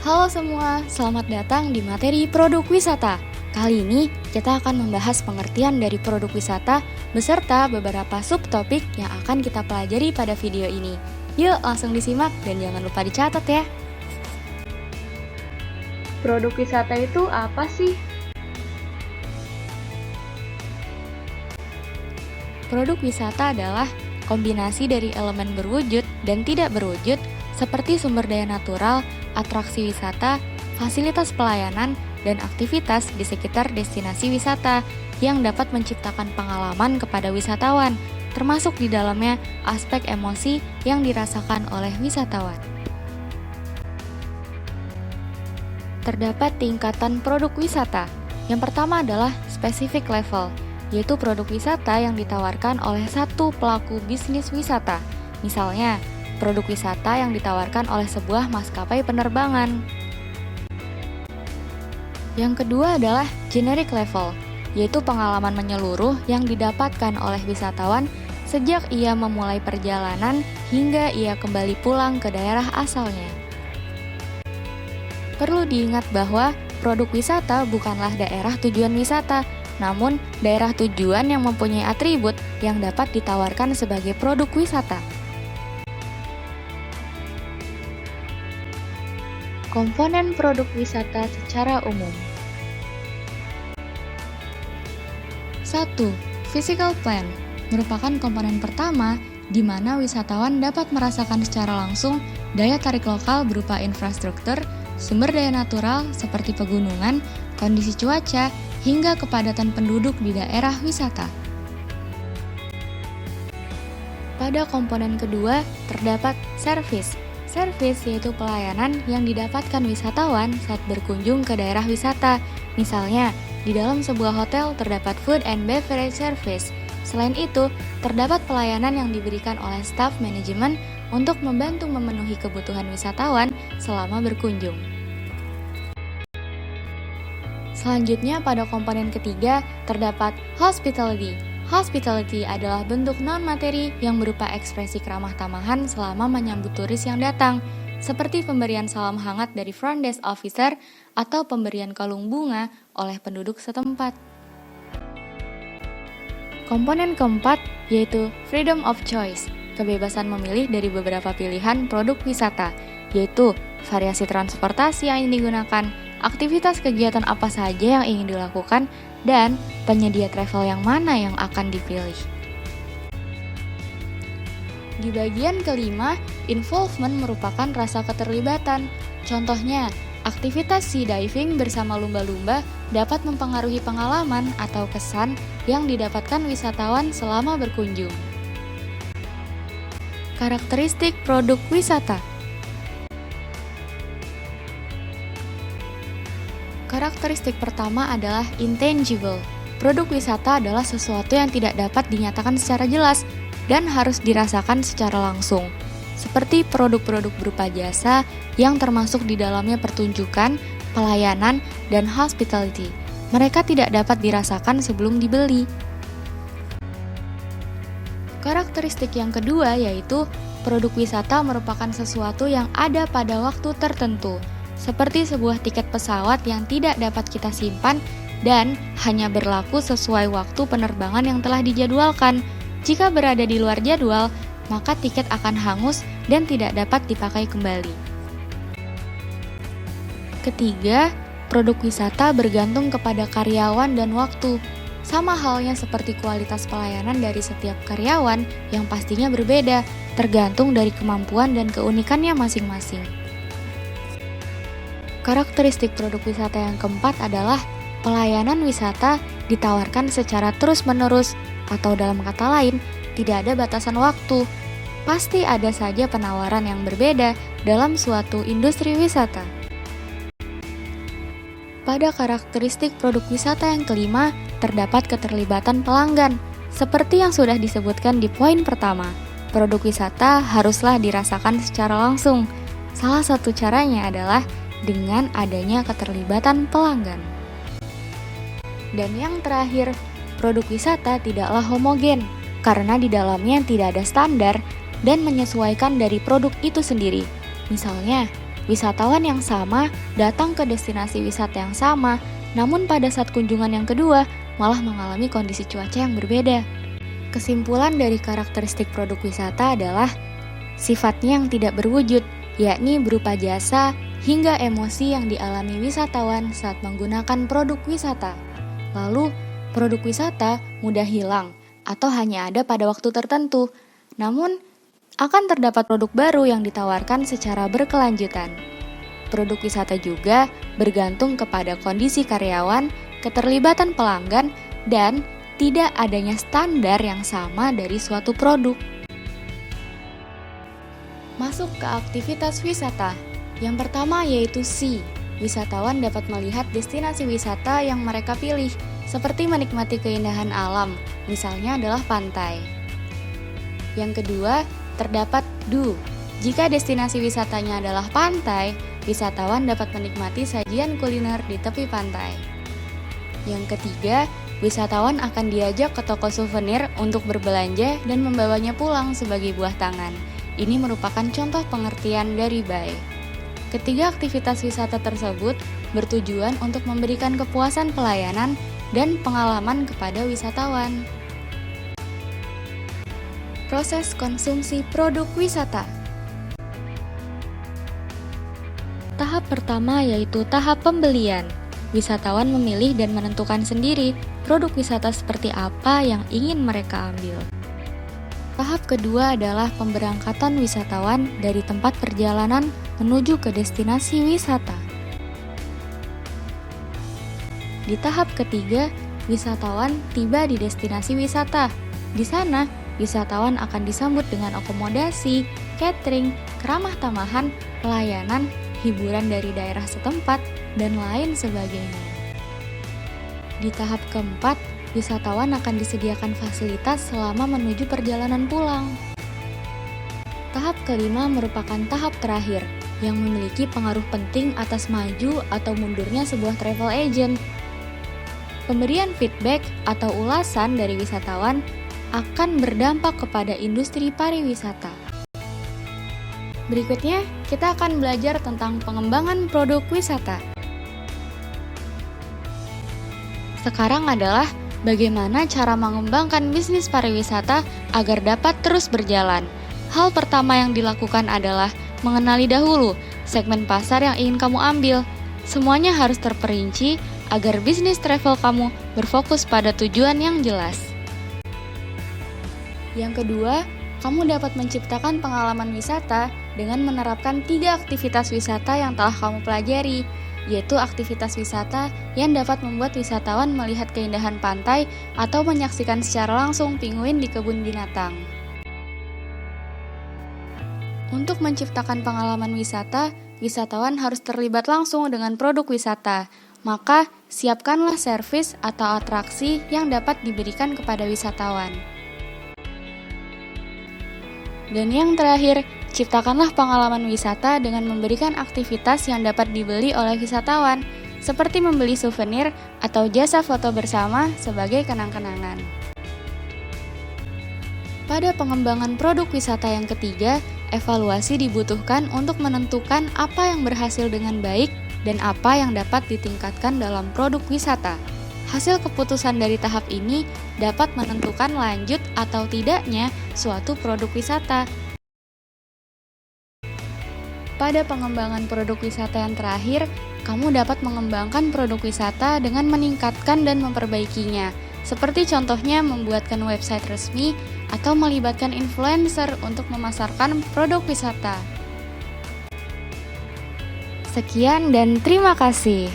Halo semua, selamat datang di materi produk wisata. Kali ini kita akan membahas pengertian dari produk wisata beserta beberapa subtopik yang akan kita pelajari pada video ini. Yuk langsung disimak dan jangan lupa dicatat ya. Produk wisata itu apa sih? Produk wisata adalah kombinasi dari elemen berwujud dan tidak berwujud seperti sumber daya natural, atraksi wisata, fasilitas pelayanan, dan aktivitas di sekitar destinasi wisata yang dapat menciptakan pengalaman kepada wisatawan, termasuk di dalamnya aspek emosi yang dirasakan oleh wisatawan. Terdapat tingkatan produk wisata. Yang pertama adalah specific level, yaitu produk wisata yang ditawarkan oleh satu pelaku bisnis wisata. Misalnya, produk wisata yang ditawarkan oleh sebuah maskapai penerbangan. Yang kedua adalah generic level, yaitu pengalaman menyeluruh yang didapatkan oleh wisatawan sejak ia memulai perjalanan hingga ia kembali pulang ke daerah asalnya. Perlu diingat bahwa produk wisata bukanlah daerah tujuan wisata, namun daerah tujuan yang mempunyai atribut yang dapat ditawarkan sebagai produk wisata. Komponen produk wisata secara umum. 1. Physical plan merupakan komponen pertama di mana wisatawan dapat merasakan secara langsung daya tarik lokal berupa infrastruktur, sumber daya natural seperti pegunungan, kondisi cuaca, hingga kepadatan penduduk di daerah wisata. Pada komponen kedua terdapat service. Service yaitu pelayanan yang didapatkan wisatawan saat berkunjung ke daerah wisata. Misalnya, di dalam sebuah hotel terdapat food and beverage service. Selain itu, terdapat pelayanan yang diberikan oleh staff manajemen untuk membantu memenuhi kebutuhan wisatawan selama berkunjung. Selanjutnya pada komponen ketiga terdapat hospitality. Hospitality adalah bentuk non-materi yang berupa ekspresi keramah tamahan selama menyambut turis yang datang, seperti pemberian salam hangat dari front desk officer atau pemberian kalung bunga oleh penduduk setempat. Komponen keempat yaitu freedom of choice, kebebasan memilih dari beberapa pilihan produk wisata, yaitu variasi transportasi yang ingin digunakan, aktivitas kegiatan apa saja yang ingin dilakukan, dan penyedia travel yang mana yang akan dipilih. Di bagian kelima, involvement merupakan rasa keterlibatan. Contohnya, aktivitas sea diving bersama lumba-lumba dapat mempengaruhi pengalaman atau kesan yang didapatkan wisatawan selama berkunjung. Karakteristik produk wisata. Karakteristik pertama adalah intangible. Produk wisata adalah sesuatu yang tidak dapat dinyatakan secara jelas dan harus dirasakan secara langsung, seperti produk-produk berupa jasa yang termasuk di dalamnya pertunjukan, pelayanan, dan hospitality. Mereka tidak dapat dirasakan sebelum dibeli. Karakteristik yang kedua yaitu produk wisata merupakan sesuatu yang ada pada waktu tertentu, seperti sebuah tiket pesawat yang tidak dapat kita simpan dan hanya berlaku sesuai waktu penerbangan yang telah dijadwalkan. Jika berada di luar jadwal, maka tiket akan hangus dan tidak dapat dipakai kembali. Ketiga, produk wisata bergantung kepada karyawan dan waktu. Sama halnya seperti kualitas pelayanan dari setiap karyawan yang pastinya berbeda, tergantung dari kemampuan dan keunikannya masing-masing. Karakteristik produk wisata yang keempat adalah pelayanan wisata ditawarkan secara terus-menerus, atau dalam kata lain, tidak ada batasan waktu. Pasti ada saja penawaran yang berbeda dalam suatu industri wisata. Pada karakteristik produk wisata yang kelima, terdapat keterlibatan pelanggan. Seperti yang sudah disebutkan di poin pertama, produk wisata haruslah dirasakan secara langsung. Salah satu caranya adalah dengan adanya keterlibatan pelanggan. Dan yang terakhir, produk wisata tidaklah homogen, karena di dalamnya tidak ada standar dan menyesuaikan dari produk itu sendiri. Misalnya, wisatawan yang sama datang ke destinasi wisata yang sama, namun pada saat kunjungan yang kedua malah mengalami kondisi cuaca yang berbeda. Kesimpulan dari karakteristik produk wisata adalah sifatnya yang tidak berwujud, yakni berupa jasa hingga emosi yang dialami wisatawan saat menggunakan produk wisata. Lalu, produk wisata mudah hilang atau hanya ada pada waktu tertentu. Namun, akan terdapat produk baru yang ditawarkan secara berkelanjutan. Produk wisata juga bergantung kepada kondisi karyawan, keterlibatan pelanggan, dan tidak adanya standar yang sama dari suatu produk. Masuk ke aktivitas wisata. Yang pertama yaitu C. Wisatawan dapat melihat destinasi wisata yang mereka pilih, seperti menikmati keindahan alam, misalnya adalah pantai. Yang kedua, terdapat Do. Jika destinasi wisatanya adalah pantai, wisatawan dapat menikmati sajian kuliner di tepi pantai. Yang ketiga, wisatawan akan diajak ke toko souvenir untuk berbelanja dan membawanya pulang sebagai buah tangan. Ini merupakan contoh pengertian dari buy. Ketiga aktivitas wisata tersebut bertujuan untuk memberikan kepuasan pelayanan dan pengalaman kepada wisatawan. Proses konsumsi produk wisata. Tahap pertama yaitu tahap pembelian. Wisatawan memilih dan menentukan sendiri produk wisata seperti apa yang ingin mereka ambil. Tahap kedua adalah pemberangkatan wisatawan dari tempat perjalanan menuju ke destinasi wisata. Di tahap ketiga, wisatawan tiba di destinasi wisata. Di sana, wisatawan akan disambut dengan akomodasi, catering, keramah tamahan, pelayanan, hiburan dari daerah setempat, dan lain sebagainya. Di tahap keempat, wisatawan akan disediakan fasilitas selama menuju perjalanan pulang. Tahap kelima merupakan tahap terakhir, yang memiliki pengaruh penting atas maju atau mundurnya sebuah travel agent. Pemberian feedback atau ulasan dari wisatawan akan berdampak kepada industri pariwisata. Berikutnya, kita akan belajar tentang pengembangan produk wisata. Sekarang adalah bagaimana cara mengembangkan bisnis pariwisata agar dapat terus berjalan. Hal pertama yang dilakukan adalah mengenali dahulu segmen pasar yang ingin kamu ambil. Semuanya harus terperinci agar bisnis travel kamu berfokus pada tujuan yang jelas. Yang kedua, kamu dapat menciptakan pengalaman wisata dengan menerapkan 3 aktivitas wisata yang telah kamu pelajari, yaitu aktivitas wisata yang dapat membuat wisatawan melihat keindahan pantai atau menyaksikan secara langsung pinguin di kebun binatang. Untuk menciptakan pengalaman wisata, wisatawan harus terlibat langsung dengan produk wisata. Maka, siapkanlah servis atau atraksi yang dapat diberikan kepada wisatawan. Dan yang terakhir, ciptakanlah pengalaman wisata dengan memberikan aktivitas yang dapat dibeli oleh wisatawan, seperti membeli souvenir atau jasa foto bersama sebagai kenang-kenangan. Pada pengembangan produk wisata yang ketiga, evaluasi dibutuhkan untuk menentukan apa yang berhasil dengan baik dan apa yang dapat ditingkatkan dalam produk wisata. Hasil keputusan dari tahap ini dapat menentukan lanjut atau tidaknya suatu produk wisata. Pada pengembangan produk wisata yang terakhir, kamu dapat mengembangkan produk wisata dengan meningkatkan dan memperbaikinya, seperti contohnya membuatkan website resmi atau melibatkan influencer untuk memasarkan produk wisata. Sekian dan terima kasih.